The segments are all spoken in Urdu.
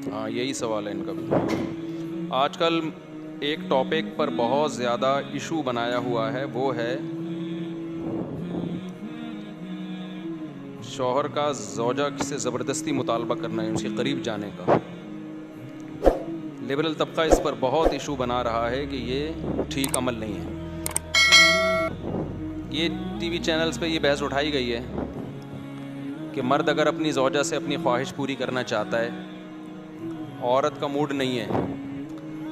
ہاں یہی سوال ہے ان کا بھی. آج کل ایک ٹاپک پر بہت زیادہ ایشو بنایا ہوا ہے، وہ ہے شوہر کا زوجہ سے زبردستی مطالبہ کرنا ہے، اس کے قریب جانے کا. لبرل طبقہ اس پر بہت ایشو بنا رہا ہے کہ یہ ٹھیک عمل نہیں ہے. یہ ٹی وی چینلز پہ یہ بحث اٹھائی گئی ہے کہ مرد اگر اپنی زوجہ سے اپنی خواہش پوری کرنا چاہتا ہے، عورت کا موڈ نہیں ہے،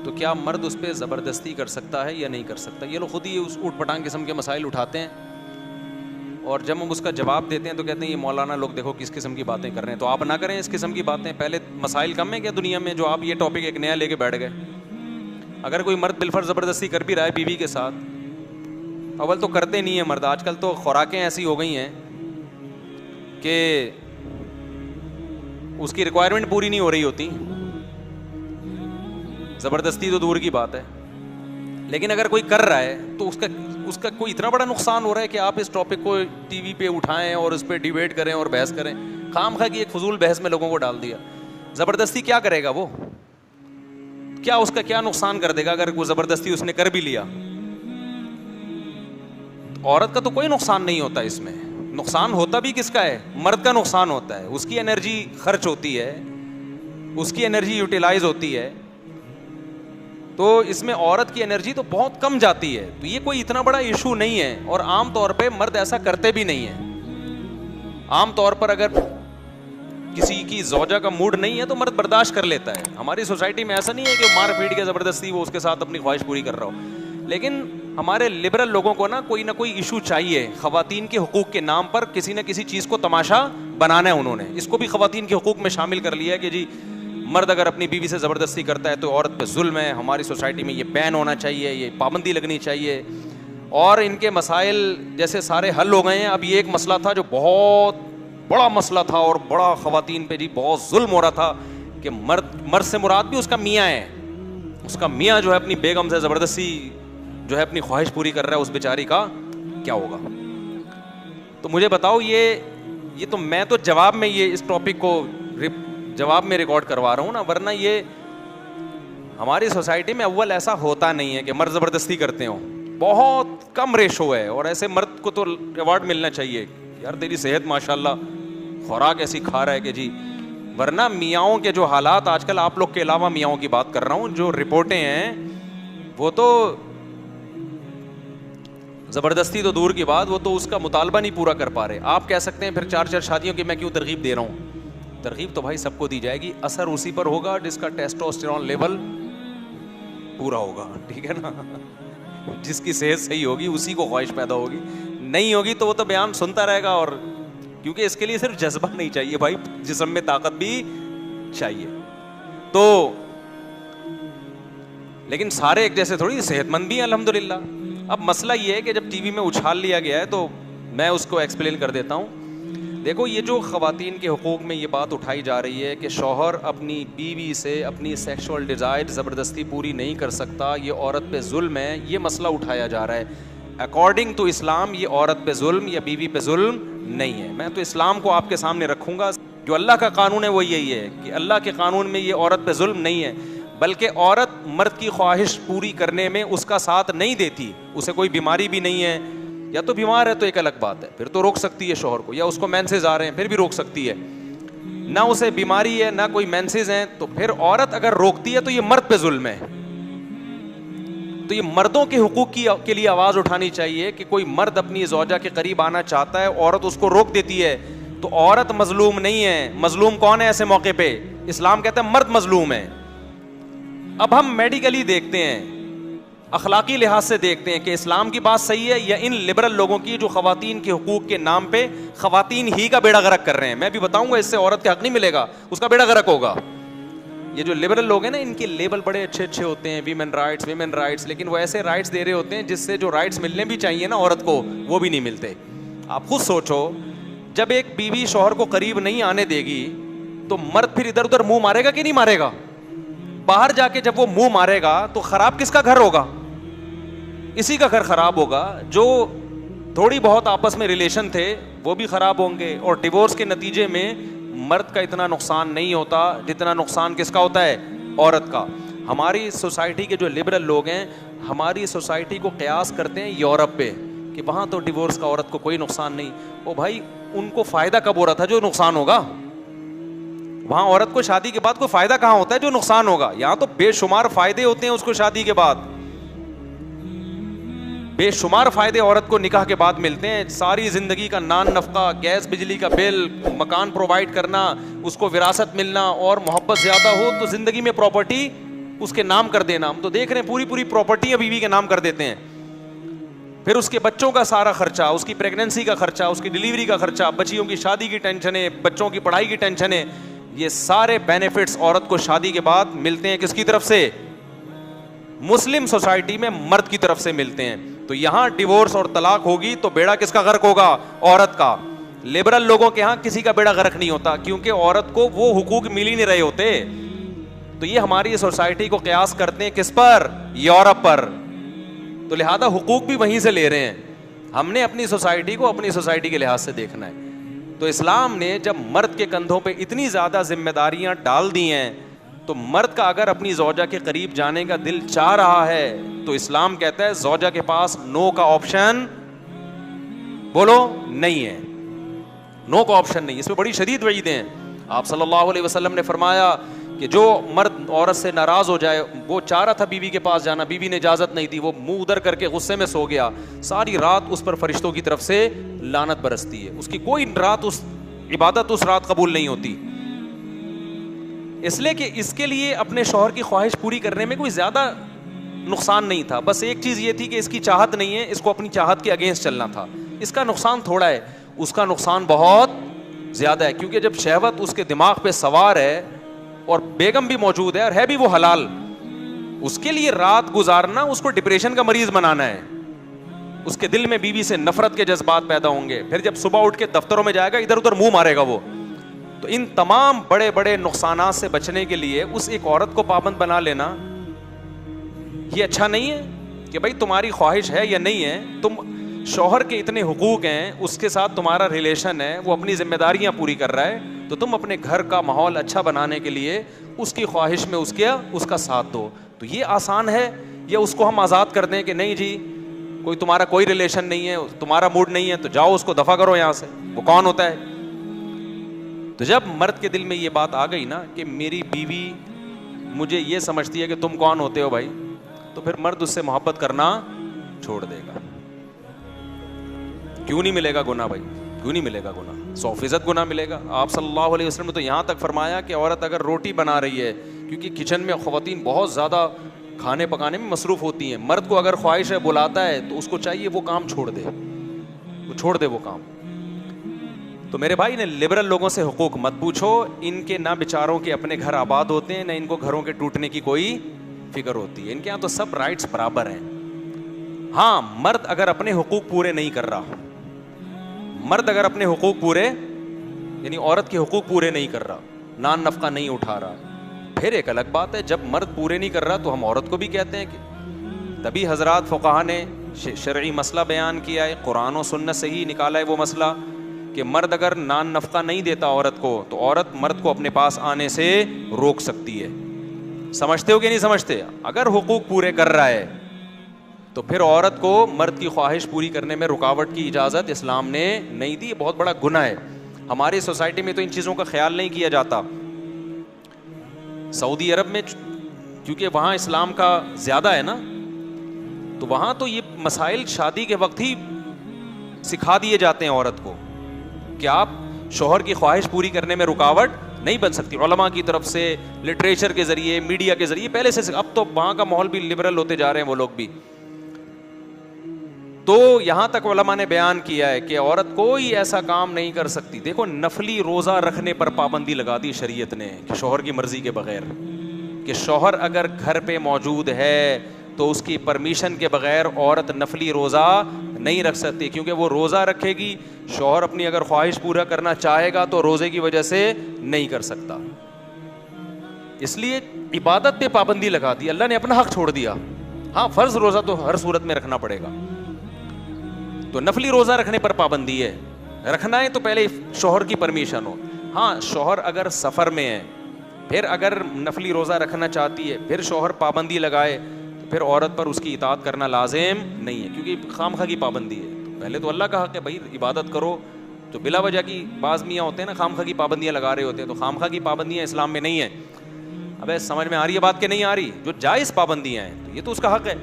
تو کیا مرد اس پہ زبردستی کر سکتا ہے یا نہیں کر سکتا؟ یہ لوگ خود ہی اس اوٹ پٹانگ قسم کے مسائل اٹھاتے ہیں، اور جب ہم اس کا جواب دیتے ہیں تو کہتے ہیں یہ مولانا لوگ دیکھو کس قسم کی باتیں کر رہے ہیں. تو آپ نہ کریں اس قسم کی باتیں. پہلے مسائل کم ہیں کیا دنیا میں جو آپ یہ ٹاپک ایک نیا لے کے بیٹھ گئے؟ اگر کوئی مرد بالفرض زبردستی کر بھی رہا ہے بیوی کے ساتھ، اول تو کرتے نہیں ہیں مرد. آج کل تو خوراکیں ایسی ہو گئی ہیں کہ اس کی ریکوائرمنٹ پوری نہیں ہو رہی ہوتی، زبردستی تو دور کی بات ہے. لیکن اگر کوئی کر رہا ہے تو اس کا کوئی اتنا بڑا نقصان ہو رہا ہے کہ آپ اس ٹاپک کو ٹی وی پہ اٹھائیں اور اس پہ ڈیبیٹ کریں اور بحث کریں. خام خواہ کی ایک فضول بحث میں لوگوں کو ڈال دیا. زبردستی کیا کرے گا وہ؟ کیا اس کا کیا نقصان کر دے گا اگر وہ زبردستی اس نے کر بھی لیا؟ عورت کا تو کوئی نقصان نہیں ہوتا اس میں. نقصان ہوتا بھی کس کا ہے؟ مرد کا نقصان ہوتا ہے. اس کی انرجی خرچ ہوتی ہے، اس کی انرجی یوٹیلائز ہوتی ہے. تو اس میں عورت کی انرجی تو بہت کم جاتی ہے. تو یہ کوئی اتنا بڑا ایشو نہیں ہے، اور عام طور پہ مرد ایسا کرتے بھی نہیں ہیں. عام طور پر اگر کسی کی زوجہ کا موڈ نہیں ہے تو مرد برداشت کر لیتا ہے. ہماری سوسائٹی میں ایسا نہیں ہے کہ مار پیٹ کے زبردستی وہ اس کے ساتھ اپنی خواہش پوری کر رہا ہو. لیکن ہمارے لبرل لوگوں کو نا کوئی ایشو چاہیے. خواتین کے حقوق کے نام پر کسی نہ کسی چیز کو تماشا بنانا ہے. انہوں نے اس کو بھی خواتین کے حقوق میں شامل کر لیا ہے کہ جی مرد اگر اپنی بیوی سے زبردستی کرتا ہے تو عورت پہ ظلم ہے. ہماری سوسائٹی میں یہ بین ہونا چاہیے، یہ پابندی لگنی چاہیے. اور ان کے مسائل جیسے سارے حل ہو گئے ہیں. اب یہ ایک مسئلہ تھا جو بہت بڑا مسئلہ تھا اور بڑا خواتین پہ جی بہت ظلم ہو رہا تھا کہ مرد سے مراد بھی اس کا میاں ہے. اس کا میاں جو ہے اپنی بیگم سے زبردستی جو ہے اپنی خواہش پوری کر رہا ہے، اس بیچاری کا کیا ہوگا؟ تو مجھے بتاؤ، یہ تو میں تو جواب میں یہ اس ٹاپک کو جواب میں ریکارڈ کروا رہا ہوں نا، ورنہ یہ ہماری سوسائٹی میں اول ایسا ہوتا نہیں ہے کہ مرد زبردستی کرتے ہوں. بہت کم ریشو ہے. اور ایسے مرد کو تو ایوارڈ ملنا چاہیے، یار تیری صحت ماشاءاللہ، خوراک ایسی کھا رہا ہے کہ جی. ورنہ میاؤں کے جو حالات آج کل، آپ لوگ کے علاوہ میاؤں کی بات کر رہا ہوں، جو رپورٹیں ہیں وہ تو زبردستی تو دور کی بات، وہ تو اس کا مطالبہ نہیں پورا کر پا رہے. آپ کہہ سکتے ہیں پھر 4 شادیوں کی میں کیوں ترغیب دے رہا ہوں؟ ترغیب تو بھائی سب کو دی جائے گی، اثر اسی پر ہوگا جس کا ٹیسٹوسٹیرون لیول پورا ہوگا. ٹھیک ہے نا؟ جس کی صحت صحیح ہوگی اسی کو خواہش پیدا ہوگی. نہیں ہوگی تو وہ تو بیان سنتا رہے گا. اور کیونکہ اس کے لیے صرف جذبہ نہیں چاہیے بھائی، جسم میں طاقت بھی چاہیے. تو لیکن سارے ایک جیسے تھوڑی صحت مند بھی ہیں الحمدللہ. اب مسئلہ یہ ہے کہ جب ٹی وی میں اچھال لیا گیا ہے تو میں اس کو ایکسپلین کر دیتا ہوں. دیکھو، یہ جو خواتین کے حقوق میں یہ بات اٹھائی جا رہی ہے کہ شوہر اپنی بیوی سے اپنی سیکشول ڈیزائر زبردستی پوری نہیں کر سکتا، یہ عورت پہ ظلم ہے، یہ مسئلہ اٹھایا جا رہا ہے. اکارڈنگ ٹو اسلام یہ عورت پہ ظلم یا بیوی پہ ظلم نہیں ہے. میں تو اسلام کو آپ کے سامنے رکھوں گا. جو اللہ کا قانون ہے وہ یہی ہے کہ اللہ کے قانون میں یہ عورت پہ ظلم نہیں ہے، بلکہ عورت مرد کی خواہش پوری کرنے میں اس کا ساتھ نہیں دیتی. اسے کوئی بیماری بھی نہیں ہے، یا تو بیمار ہے تو ایک الگ بات ہے، پھر تو روک سکتی ہے شوہر کو، یا اس کو مینسز آ رہے ہیں پھر بھی روک سکتی ہے. نہ اسے بیماری ہے نہ کوئی مینسز ہیں تو پھر عورت اگر روکتی ہے تو یہ مرد پہ ظلم ہے. تو یہ مردوں کے حقوق کے لیے آواز اٹھانی چاہیے کہ کوئی مرد اپنی زوجہ کے قریب آنا چاہتا ہے، عورت اس کو روک دیتی ہے تو عورت مظلوم نہیں ہے. مظلوم کون ہے ایسے موقع پہ؟ اسلام کہتا ہے مرد مظلوم ہے. اب ہم میڈیکلی دیکھتے ہیں، اخلاقی لحاظ سے دیکھتے ہیں کہ اسلام کی بات صحیح ہے یا ان لبرل لوگوں کی جو خواتین کے حقوق کے نام پہ خواتین ہی کا بیڑا غرق کر رہے ہیں. میں بھی بتاؤں گا، اس سے عورت کا حق نہیں ملے گا، اس کا بیڑا غرق ہوگا. یہ جو لبرل لوگ ہیں نا، ان کے لیبل بڑے اچھے اچھے ہوتے ہیں، ویمن رائٹس، لیکن وہ ایسے رائٹس دے رہے ہوتے ہیں جس سے جو رائٹس ملنے بھی چاہیے نا عورت کو، وہ بھی نہیں ملتے. آپ خود سوچو، جب ایک بیوی شوہر کو قریب نہیں آنے دے گی تو مرد پھر ادھر ادھر منہ مارے گا کہ نہیں مارے گا؟ باہر جا کے جب وہ منہ مارے گا تو خراب کس کا گھر ہوگا؟ اسی کا گھر خراب ہوگا. جو تھوڑی بہت آپس میں ریلیشن تھے وہ بھی خراب ہوں گے، اور ڈیورس کے نتیجے میں مرد کا اتنا نقصان نہیں ہوتا جتنا نقصان کس کا ہوتا ہے؟ عورت کا. ہماری سوسائٹی کے جو لبرل لوگ ہیں ہماری سوسائٹی کو قیاس کرتے ہیں یورپ پہ کہ وہاں تو ڈیورس کا عورت کو کوئی نقصان نہیں. او بھائی ان کو فائدہ کب ہو رہا تھا جو نقصان ہوگا؟ وہاں عورت کو شادی کے بعد کوئی فائدہ کہاں ہوتا ہے جو نقصان ہوگا؟ یہاں تو بے شمار فائدے ہوتے ہیں اس کو شادی کے بعد, بے شمار فائدے عورت کو نکاح کے بعد ملتے ہیں. ساری زندگی کا نان نفقہ, گیس بجلی کا بل, مکان پرووائڈ کرنا, اس کو وراثت ملنا, اور محبت زیادہ ہو تو زندگی میں پراپرٹی اس کے نام کر دینا. ہم تو دیکھ رہے ہیں پوری پوری پراپرٹیاں بیوی کے نام کر دیتے ہیں. پھر اس کے بچوں کا سارا خرچہ, اس کی پریگننسی کا خرچہ, اس کی ڈلیوری کا خرچہ, بچیوں کی شادی کی ٹینشنیں, بچوں کی پڑھائی کی ٹینشنیں. یہ سارے بینیفٹس عورت کو شادی کے بعد ملتے ہیں کس کی طرف سے؟ مسلم سوسائٹی میں مرد کی طرف سے ملتے ہیں. تو یہاں ڈیورس اور طلاق ہوگی تو بیڑا کس کا غرق ہوگا؟ عورت کا. لبرل لوگوں کے ہاں کسی کا بیڑا غرق نہیں ہوتا کیونکہ عورت کو وہ حقوق مل ہی نہیں رہے ہوتے. تو یہ ہماری سوسائٹی کو قیاس کرتے ہیں کس پر؟ یورپ پر. تو لہذا حقوق بھی وہیں سے لے رہے ہیں. ہم نے اپنی سوسائٹی کو اپنی سوسائٹی کے لحاظ سے دیکھنا ہے. تو اسلام نے جب مرد کے کندھوں پہ اتنی زیادہ ذمہ داریاں ڈال دی ہیں تو مرد کا اگر اپنی زوجہ کے قریب جانے کا دل چاہ رہا ہے تو اسلام کہتا ہے زوجہ کے پاس نو کا آپشن بولو نہیں ہے. نو کا آپشن نہیں. اس میں بڑی شدید وعیدیں ہیں. آپ صلی اللہ علیہ وسلم نے فرمایا کہ جو مرد عورت سے ناراض ہو جائے, وہ چاہ رہا تھا بیوی کے پاس جانا, بیوی نے اجازت نہیں دی, وہ منہ ادھر کر کے غصے میں سو گیا, ساری رات اس پر فرشتوں کی طرف سے لعنت برستی ہے. اس کی کوئی رات اس عبادت اس رات قبول نہیں ہوتی, اس لیے کہ اس کے لیے اپنے شوہر کی خواہش پوری کرنے میں کوئی زیادہ نقصان نہیں تھا. بس ایک چیز یہ تھی کہ اس کی چاہت نہیں ہے, اس کو اپنی چاہت کے اگینسٹ چلنا تھا. اس کا نقصان تھوڑا ہے, اس کا نقصان بہت زیادہ ہے, کیونکہ جب شہوت اس کے دماغ پہ سوار ہے اور بیگم بھی موجود ہے اور ہے بھی وہ حلال, اس کے لیے رات گزارنا اس کو ڈپریشن کا مریض بنانا ہے. اس کے دل میں بیوی سے نفرت کے جذبات پیدا ہوں گے. پھر جب صبح اٹھ کے دفتروں میں جائے گا ادھر ادھر منہ مارے گا وہ. تو ان تمام بڑے بڑے نقصانات سے بچنے کے لیے اس ایک عورت کو پابند بنا لینا یہ اچھا نہیں ہے کہ بھائی تمہاری خواہش ہے یا نہیں ہے, تم شوہر کے اتنے حقوق ہیں, اس کے ساتھ تمہارا ریلیشن ہے, وہ اپنی ذمہ داریاں پوری کر رہا ہے, تو تم اپنے گھر کا ماحول اچھا بنانے کے لیے اس کی خواہش میں اس کا ساتھ دو. تو یہ آسان ہے, یا اس کو ہم آزاد کر دیں کہ نہیں جی کوئی تمہارا کوئی ریلیشن نہیں ہے, تمہارا موڈ نہیں ہے تو جاؤ اس کو دفع کرو یہاں سے, وہ کون ہوتا ہے؟ تو جب مرد کے دل میں یہ بات آ گئی نا کہ میری بیوی مجھے یہ سمجھتی ہے کہ تم کون ہوتے ہو بھائی, تو پھر مرد اس سے محبت کرنا چھوڑ دے گا. کیوں نہیں ملے گا گناہ بھائی, کیوں نہیں ملے گا گناہ؟ 100% گناہ ملے گا. آپ صلی اللہ علیہ وسلم نے تو یہاں تک فرمایا کہ عورت اگر روٹی بنا رہی ہے, کیونکہ کچن میں خواتین بہت زیادہ کھانے پکانے میں مصروف ہوتی ہیں, مرد کو اگر خواہش ہے بلاتا ہے تو اس کو چاہیے وہ کام چھوڑ دے, وہ کام. تو میرے بھائی نے لبرل لوگوں سے حقوق مت پوچھو, ان کے نہ بیچاروں کے اپنے گھر آباد ہوتے ہیں, نہ ان کو گھروں کے ٹوٹنے کی کوئی فکر ہوتی ہے. ان کے یہاں تو سب رائٹس برابر ہیں. ہاں مرد اگر اپنے حقوق پورے نہیں کر رہا, مرد اگر اپنے حقوق پورے یعنی عورت کے حقوق پورے نہیں کر رہا, نان نفقہ نہیں اٹھا رہا, پھر ایک الگ بات ہے. جب مرد پورے نہیں کر رہا تو ہم عورت کو بھی کہتے ہیں کہ, تبھی حضرات فقہا نے شرعی مسئلہ بیان کیا ہے, قرآن و سنت سے ہی نکالا ہے وہ مسئلہ کہ مرد اگر نان نفقہ نہیں دیتا عورت کو تو عورت مرد کو اپنے پاس آنے سے روک سکتی ہے. سمجھتے ہو کہ نہیں سمجھتے؟ اگر حقوق پورے کر رہا ہے تو پھر عورت کو مرد کی خواہش پوری کرنے میں رکاوٹ کی اجازت اسلام نے نہیں دی. بہت بڑا گناہ ہے. ہماری سوسائٹی میں تو ان چیزوں کا خیال نہیں کیا جاتا. سعودی عرب میں کیونکہ وہاں اسلام کا زیادہ ہے نا, تو وہاں تو یہ مسائل شادی کے وقت ہی سکھا دیے جاتے ہیں عورت کو کہ آپ شوہر کی خواہش پوری کرنے میں رکاوٹ نہیں بن سکتی. علماء کی طرف سے, لٹریچر کے ذریعے, میڈیا کے ذریعے پہلے سے. اب تو وہاں کا ماحول بھی لبرل ہوتے جا رہے ہیں وہ لوگ بھی. تو یہاں تک علماء نے بیان کیا ہے کہ عورت کوئی ایسا کام نہیں کر سکتی. دیکھو نفلی روزہ رکھنے پر پابندی لگا دی شریعت نے کہ شوہر کی مرضی کے بغیر, کہ شوہر اگر گھر پہ موجود ہے تو اس کی پرمیشن کے بغیر عورت نفلی روزہ نہیں رکھ سکتی, کیونکہ وہ روزہ رکھے گی, شوہر اپنی اگر خواہش پورا کرنا چاہے گا تو روزے کی وجہ سے نہیں کر سکتا. اس لیے عبادت پہ پابندی لگا دی, اللہ نے اپنا حق چھوڑ دیا. ہاں فرض روزہ تو ہر صورت میں رکھنا پڑے گا, تو نفلی روزہ رکھنے پر پابندی ہے. رکھنا ہے تو پہلے شوہر کی پرمیشن ہو. ہاں شوہر اگر سفر میں ہے، پھر اگر نفلی روزہ رکھنا چاہتی ہے، پھر شوہر پابندی لگائے تو پھر عورت پر اس کی اطاعت کرنا لازم نہیں ہے، کیونکہ خواہ کی پابندی ہے. تو پہلے تو اللہ کا حق ہے بھائی عبادت کرو. تو بلا وجہ کی بعض میاں ہوتے ہیں نا خواہ کی پابندیاں لگا رہے ہوتے ہیں، تو خواہ کی پابندیاں اسلام میں نہیں ہیں. ابے سمجھ میں آ رہی ہے بات کہ نہیں آ رہی؟ جو جائز پابندیاں ہیں تو یہ تو اس کا حق ہے.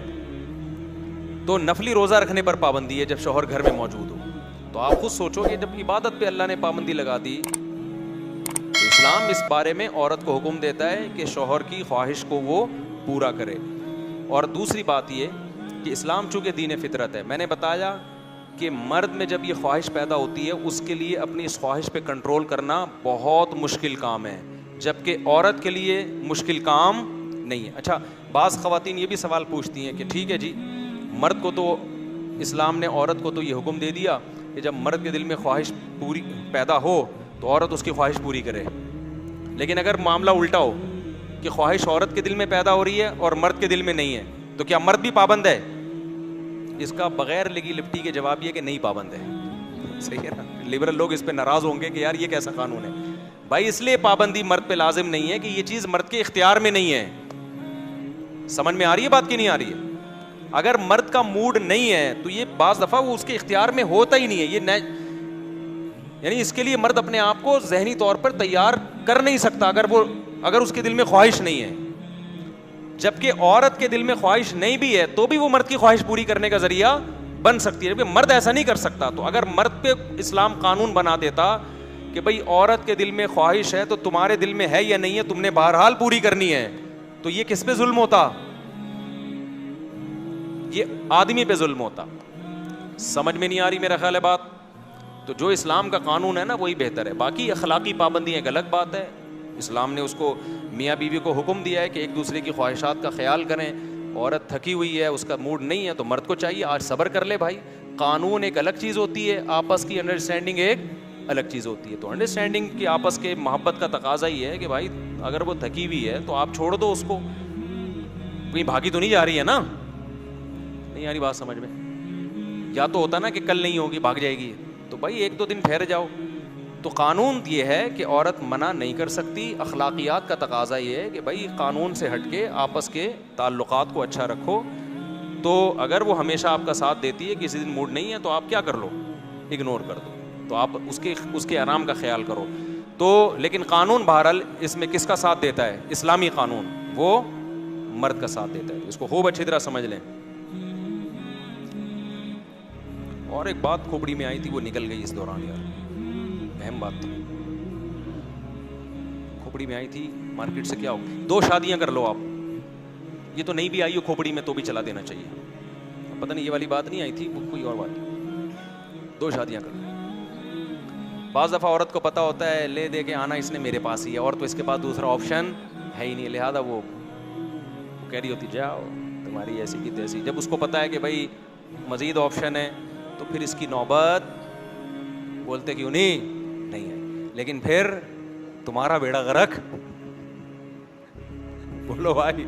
تو نفلی روزہ رکھنے پر پابندی ہے جب شوہر گھر میں موجود ہو. تو آپ خود سوچو کہ جب عبادت پہ اللہ نے پابندی لگا دی تو اسلام اس بارے میں عورت کو حکم دیتا ہے کہ شوہر کی خواہش کو وہ پورا کرے. اور دوسری بات یہ کہ اسلام چونکہ دین فطرت ہے، میں نے بتایا کہ مرد میں جب یہ خواہش پیدا ہوتی ہے اس کے لیے اپنی اس خواہش پہ کنٹرول کرنا بہت مشکل کام ہے، جبکہ عورت کے لیے مشکل کام نہیں ہے. اچھا بعض خواتین یہ بھی سوال پوچھتی ہیں کہ ٹھیک ہے جی، مرد کو تو اسلام نے عورت کو تو یہ حکم دے دیا کہ جب مرد کے دل میں خواہش پوری پیدا ہو تو عورت اس کی خواہش پوری کرے، لیکن اگر معاملہ الٹا ہو کہ خواہش عورت کے دل میں پیدا ہو رہی ہے اور مرد کے دل میں نہیں ہے تو کیا مرد بھی پابند ہے؟ اس کا بغیر لگی لپٹی کے جواب یہ کہ نہیں پابند ہے. صحیح ہے نا؟ لبرل لوگ اس پہ ناراض ہوں گے کہ یار یہ کیسا قانون ہے. بھائی اس لیے پابندی مرد پہ لازم نہیں ہے کہ یہ چیز مرد کے اختیار میں نہیں ہے. سمجھ میں آ رہی ہے بات کی نہیں آ رہی ہے؟ اگر مرد کا موڈ نہیں ہے تو یہ بعض دفعہ وہ اس کے اختیار میں ہوتا ہی نہیں ہے. یہ یعنی اس کے لیے مرد اپنے آپ کو ذہنی طور پر تیار کر نہیں سکتا اگر اس کے دل میں خواہش نہیں ہے. جبکہ عورت کے دل میں خواہش نہیں بھی ہے تو بھی وہ مرد کی خواہش پوری کرنے کا ذریعہ بن سکتی ہے. مرد ایسا نہیں کر سکتا. تو اگر مرد پہ اسلام قانون بنا دیتا کہ بھئی عورت کے دل میں خواہش ہے تو تمہارے دل میں ہے یا نہیں ہے تم نے بہرحال پوری کرنی ہے، تو یہ کس پہ ظلم ہوتا؟ یہ آدمی پہ ظلم ہوتا. سمجھ میں نہیں آ رہی میرا خیال ہے بات؟ تو جو اسلام کا قانون ہے نا وہی بہتر ہے. باقی اخلاقی پابندیاں ایک الگ بات ہے. اسلام نے اس کو میاں بیوی کو حکم دیا ہے کہ ایک دوسرے کی خواہشات کا خیال کریں. عورت تھکی ہوئی ہے، اس کا موڈ نہیں ہے تو مرد کو چاہیے آج صبر کر لے بھائی. قانون ایک الگ چیز ہوتی ہے، آپس کی انڈرسٹینڈنگ ایک الگ چیز ہوتی ہے. تو انڈرسٹینڈنگ کی آپس کے محبت کا تقاضا یہ ہے کہ بھائی اگر وہ تھکی ہوئی ہے تو آپ چھوڑ دو اس کو، کہیں بھاگی تو نہیں جا رہی ہے نا؟ نہیں آ رہی بات سمجھ میں؟ یا تو ہوتا نا کہ کل نہیں ہوگی بھاگ جائے گی، تو بھائی ایک دو دن ٹھہر جاؤ. تو قانون یہ ہے کہ عورت منع نہیں کر سکتی. اخلاقیات کا تقاضا یہ ہے کہ بھائی قانون سے ہٹ کے آپس کے تعلقات کو اچھا رکھو. تو اگر وہ ہمیشہ آپ کا ساتھ دیتی ہے، کسی دن موڈ نہیں ہے تو آپ کیا کر لو؟ اگنور کر دو. تو آپ اس کے آرام کا خیال کرو. تو لیکن قانون بہرحال اس میں کس کا ساتھ دیتا ہے؟ اسلامی قانون وہ مرد کا ساتھ دیتا ہے. اس کو خوب اچھی طرح سمجھ لیں. اور ایک بات کھوپڑی میں آئی تھی وہ نکل گئی اس دوران، یار اہم بات تھی کھوپڑی میں آئی تھی. مارکیٹ سے کیا ہو 2 شادیاں کر لو آپ. یہ تو نہیں بھی آئی ہو کھوپڑی میں تو بھی چلا دینا چاہیے. پتہ نہیں یہ والی بات نہیں آئی تھی، کوئی اور بات. 2 شادیاں کر لو. بعض دفعہ عورت کو پتہ ہوتا ہے لے دے کے آنا اس نے میرے پاس ہی ہے اور تو اس کے پاس دوسرا آپشن ہے ہی نہیں، لہٰذا وہ کہہ رہی ہوتی جاؤ تمہاری ایسی کی تیسی. جب اس کو پتہ ہے کہ بھائی مزید آپشن ہے تو پھر اس کی نوبت بولتے کیوں نہیں ہے. لیکن پھر تمہارا بیڑا غرق بولو بھائی.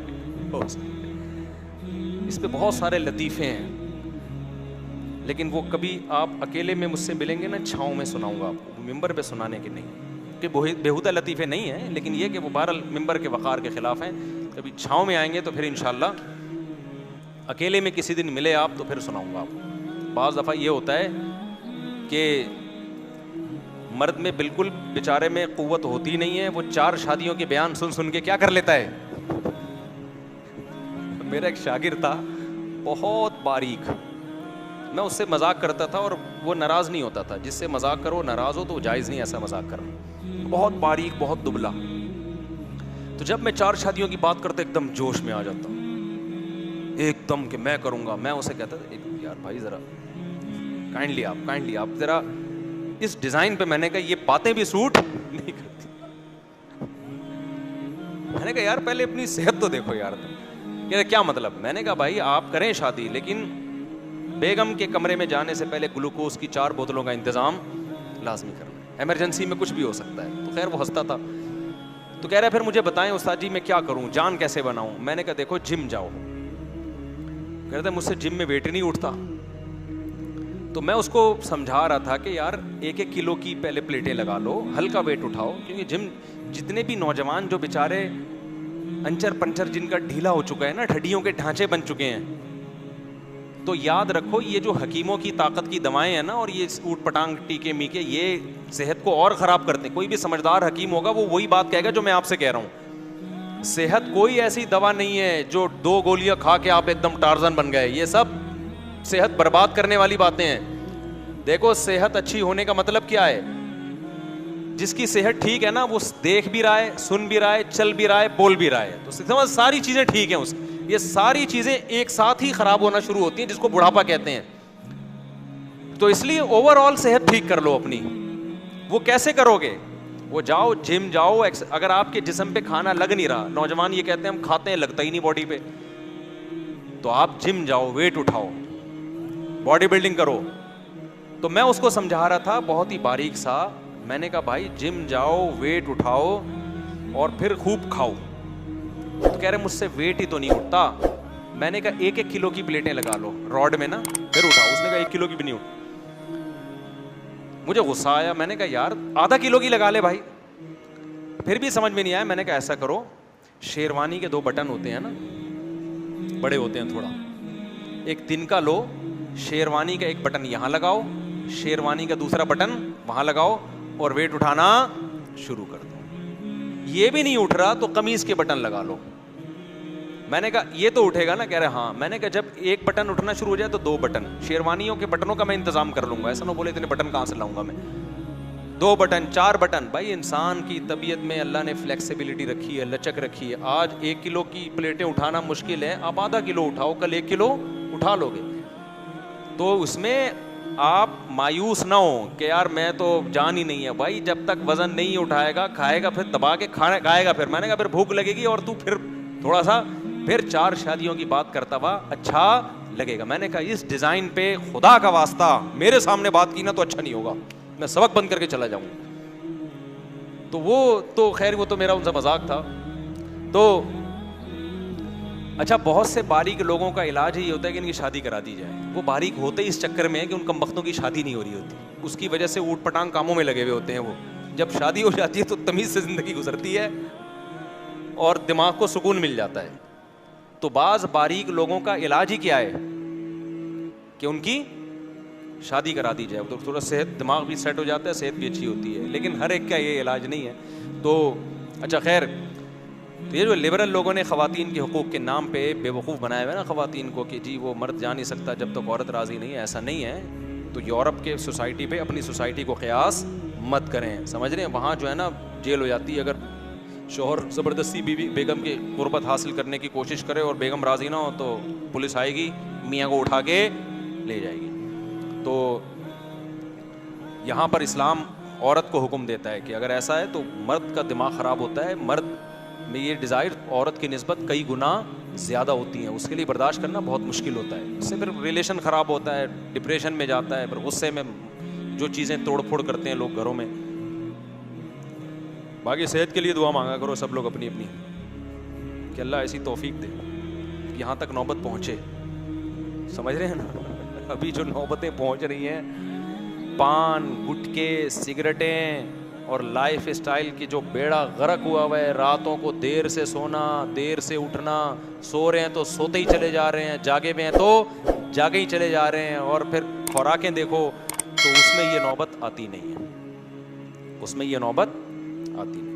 اس پہ بہت سارے لطیفے ہیں لیکن وہ کبھی آپ اکیلے میں مجھ سے ملیں گے نا چھاؤں میں سناؤں گا آپ کو، ممبر پہ سنانے کے نہیں کہ بےہودہ لطیفے نہیں ہیں، لیکن یہ کہ وہ بہرحال ممبر کے وقار کے خلاف ہیں. کبھی چھاؤں میں آئیں گے تو پھر انشاءاللہ اکیلے میں کسی دن ملے آپ تو پھر سناؤں گا آپ کو. بعض دفعہ یہ ہوتا ہے کہ مرد میں بالکل بیچارے میں قوت ہوتی نہیں ہے، وہ 4 شادیوں کے بیان سن کے کیا کر لیتا ہے. میرا ایک شاگرد تھا بہت باریک، میں اس سے مذاق کرتا تھا اور وہ ناراض نہیں ہوتا تھا. جس سے مذاق کرو ناراض ہو تو جائز نہیں ایسا مذاق کرنا. بہت باریک بہت دبلا. تو جب میں 4 شادیوں کی بات کرتا ایک دم جوش میں آ جاتا ایک دم کہ میں کروں گا. میں اسے کہتا تھا یار بھائی ذرا کائنڈلی آپ ذرا اس ڈیزائن پہ. میں نے کہا یہ باتیں بھی سوٹ نہیں کرتی. میں نے کہا یار پہلے اپنی صحت تو دیکھو یار. کہتے کیا مطلب؟ میں نے کہا بھائی آپ کریں شادی لیکن بیگم کے کمرے میں جانے سے پہلے گلوکوز کی 4 بوتلوں کا انتظام لازمی کرنا ہے، ایمرجنسی میں کچھ بھی ہو سکتا ہے. تو خیر وہ ہنستا تھا. تو کہہ رہا پھر مجھے بتائیں استاد جی میں کیا کروں، جان کیسے بناؤں؟ میں نے کہا دیکھو جم جاؤ. کہتا مجھ سے جم میں ویٹ نہیں اٹھتا. تو میں اس کو سمجھا رہا تھا کہ یار 1-1 کلو کی پہلے پلیٹیں لگا لو, ہلکا ویٹ اٹھاؤ, کیونکہ جم جتنے بھی نوجوان جو بیچارے انچر پنچر جن کا ڈھیلا ہو چکا ہے نا, ہڈیوں کے ڈھانچے بن چکے ہیں, تو یاد رکھو یہ جو حکیموں کی طاقت کی دوائیں ہیں نا, اور یہ اوٹ پٹانگ ٹیکے میکے, یہ صحت کو اور خراب کرتے ہیں. کوئی بھی سمجھدار حکیم ہوگا وہ وہی بات کہے گا جو میں آپ سے کہہ رہا ہوں. صحت کوئی ایسی دوا نہیں ہے جو 2 گولیاں کھا کے آپ ایک دم ٹارزن بن گئے. یہ سب صحت برباد کرنے والی باتیں ہیں. دیکھو صحت اچھی ہونے کا مطلب کیا ہے؟ جس کی صحت ٹھیک ہے نا, وہ دیکھ بھی رہا ہے, سن بھی رہا ہے, چل بھی رہا ہے, بول بھی رہا ہے, تو سمجھ ساری چیزیں ٹھیک ہیں. یہ ساری چیزیں ایک ساتھ ہی خراب ہونا شروع ہوتی ہیں, جس کو بڑھاپا کہتے ہیں. تو اس لیے اوور آل صحت ٹھیک کر لو اپنی. وہ کیسے کرو گے؟ وہ جاؤ جم جاؤ. اگر آپ کے جسم پہ کھانا لگ نہیں رہا, نوجوان یہ کہتے ہیں ہم کھاتے ہیں لگتا ہی نہیں باڈی پہ, تو آپ جم جاؤ, ویٹ اٹھاؤ, باڈی بلڈنگ کرو. تو میں اس کو سمجھا رہا تھا بہت ہی باریک سا. میں نے کہا بھائی جم جاؤ, ویٹ اٹھاؤ اور پھر خوب کھاؤ. تو کہہ رہے مجھ سے ویٹ ہی تو نہیں اٹھتا. میں نے کہا 1-1 کلو کی پلیٹیں لگا لو راڈ میں نا, پھر اٹھاؤ. اس نے کہا 1 کلو کی بھی نہیں اٹھ. مجھے غصہ آیا. میں نے کہا یار ½ کلو کی لگا لے بھائی. پھر بھی سمجھ میں نہیں آیا. میں نے کہا ایسا کرو, شیروانی کے 2 بٹن ہوتے ہیں نا, بڑے ہوتے ہیں تھوڑا, ایک تنکا لو, شیروانی کا ایک بٹن یہاں لگاؤ, شیروانی کا دوسرا بٹن وہاں لگاؤ, اور ویٹ اٹھانا شروع کر دو. یہ بھی نہیں اٹھ رہا تو قمیض کے بٹن لگا لو. میں نے کہا یہ تو اٹھے گا نا؟ کہہ رہے ہاں. میں نے کہا جب ایک بٹن اٹھنا شروع ہو جائے تو 2 بٹن, شیروانیوں کے بٹنوں کا میں انتظام کر لوں گا. ایسا نہ بولے اتنے بٹن کہاں سے لاؤں گا میں. 2 بٹن 4 بٹن. بھائی انسان کی طبیعت میں اللہ نے فلیکسیبلٹی رکھی ہے, لچک رکھی ہے. آج 1 کلو کی پلیٹیں اٹھانا مشکل ہے, آپ ½ کلو اٹھاؤ, کل 1 کلو اٹھا لو گے. تو اس میں آپ مایوس نہ ہو کہ یار میں تو جان ہی نہیں ہے. بھائی جب تک وزن نہیں اٹھائے گا, کھائے گا, پھر دبا کے کھائے گا. پھر میں نے کہا پھر بھوک لگے گی اور تو پھر تھوڑا سا پھر 4 شادیوں کی بات کرتا ہوا اچھا لگے گا. میں نے کہا اس ڈیزائن پہ خدا کا واسطہ میرے سامنے بات کی نا تو اچھا نہیں ہوگا, میں سبق بند کر کے چلا جاؤں. تو وہ تو خیر وہ تو میرا ان سے مذاق تھا. تو اچھا بہت سے باریک لوگوں کا علاج ہی ہوتا ہے کہ ان کی شادی کرا دی جائے. وہ باریک ہوتے ہی اس چکر میں ہے کہ ان کمبختوں کی شادی نہیں ہو رہی ہوتی, اس کی وجہ سے اوٹ پٹانگ کاموں میں لگے ہوئے ہوتے ہیں. وہ جب شادی ہو جاتی ہے تو تمیز سے زندگی گزرتی ہے اور دماغ کو سکون مل جاتا ہے. تو بعض باریک لوگوں کا علاج ہی کیا ہے کہ ان کی شادی کرا دی جائے, تو تھوڑا صحت دماغ بھی سیٹ ہو جاتا ہے, صحت بھی اچھی ہوتی ہے. لیکن ہر ایک کا یہ علاج نہیں ہے. تو اچھا خیر, تو یہ جو لبرل لوگوں نے خواتین کے حقوق کے نام پہ بے وقوف بنایا ہوا ہے نا خواتین کو کہ جی وہ مرد جا نہیں سکتا جب تک عورت راضی نہیں ہے, ایسا نہیں ہے. تو یورپ کے سوسائٹی پہ اپنی سوسائٹی کو قیاس مت کریں. سمجھ رہے ہیں وہاں جو ہے نا جیل ہو جاتی ہے اگر شوہر زبردستی بیگم کی قربت حاصل کرنے کی کوشش کرے اور بیگم راضی نہ ہو تو پولیس آئے گی, میاں کو اٹھا کے لے جائے گی. تو یہاں پر اسلام عورت کو حکم دیتا ہے کہ اگر ایسا ہے تو مرد کا دماغ خراب ہوتا ہے, مرد میں یہ ڈیزائر عورت کی نسبت کئی گنا زیادہ ہوتی ہیں, اس کے لیے برداشت کرنا بہت مشکل ہوتا ہے. اس سے پھر ریلیشن خراب ہوتا ہے, ڈپریشن میں جاتا ہے, پھر غصے میں جو چیزیں توڑ پھوڑ کرتے ہیں لوگ گھروں میں. باقی صحت کے لیے دعا مانگا کرو سب لوگ اپنی اپنی کہ اللہ ایسی توفیق دے کہ یہاں تک نوبت پہنچے. سمجھ رہے ہیں نا, ابھی جو نوبتیں پہنچ رہی ہیں, پان گٹکے سگریٹیں اور لائف اسٹائل کی جو بیڑا غرق ہوا ہوا ہے, راتوں کو دیر سے سونا, دیر سے اٹھنا, سو رہے ہیں تو سوتے ہی چلے جا رہے ہیں, جاگے ہوئے ہیں تو جاگے ہی چلے جا رہے ہیں, اور پھر خوراکیں دیکھو تو اس میں یہ نوبت آتی نہیں ہے, اس میں یہ نوبت آتی نہیں.